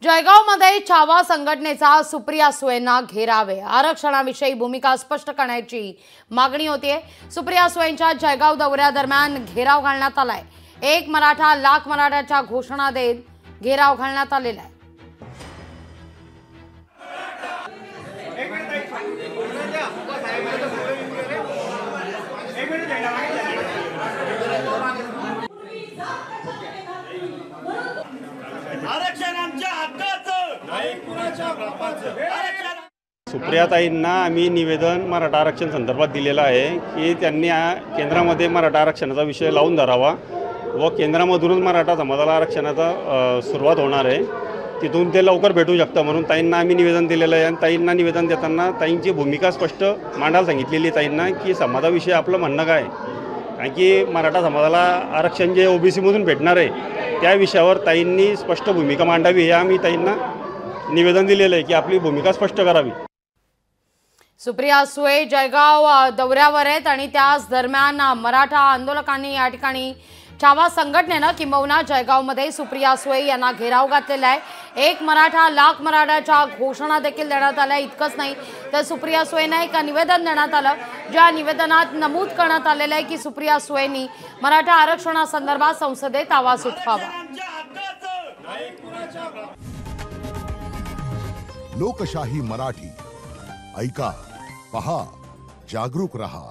जळगावमध्ये छावा संघटनेचा सुप्रिया सुळेंना घेराव आहे। आरक्षणाविषयी भूमिका स्पष्ट करण्याची मागणी होतीये। सुप्रिया सुळेंच्या जळगाव दौऱ्यादरम्यान घेराव घालण्यात आलाय। एक मराठा लाख मराठाच्या घोषणा देत घेराव घालण्यात आलेला आहे। सुप्रियाताईंना आम्ही निवेदन मराठा आरक्षण संदर्भात दिलेलं आहे की त्यांनी केंद्रामध्ये मराठा आरक्षणाचा विषय लावून धरावा व केंद्रामधूनच मराठा समाजाला आरक्षणाचा सुरुवात होणार आहे, तिथून ते लवकर भेटू शकतं म्हणून ताईंना आम्ही निवेदन दिलेलं आहे। आणि ताईंना निवेदन देताना ताईंची भूमिका स्पष्ट मांडायला सांगितलेली ताईंना की समाजाविषयी आपलं म्हणणं काय, कारण की मराठा समाजाला आरक्षण जे ओबीसीमधून भेटणार आहे त्या विषयावर ताईंनी स्पष्ट भूमिका मांडावी हे आम्ही ताईंना निवेदन दिलेलं आहे की आपली भूमिका स्पष्ट करावी। सुप्रिया सुळे जळगाव दौऱ्यावर आहेत आणि त्याच दरम्यान मराठा आंदोलकांनी या ठिकाणी छावा संघटनेनं किंबहुना जळगावमध्ये सुप्रिया सुळे यांना घेराव घातलेला आहे। एक मराठा लाख मराठाच्या घोषणा देखील देण्यात आल्या। इतकंच नाही तर सुप्रिया सुळेंना एक निवेदन देण्यात आलं, ज्या निवेदनात नमूद करण्यात आलेलं आहे की सुप्रिया सुळेंनी मराठा आरक्षणासंदर्भात संसदेत आवाज उठवावा। लोकशाही मराठी ऐका, पहा, जागरूक रहा।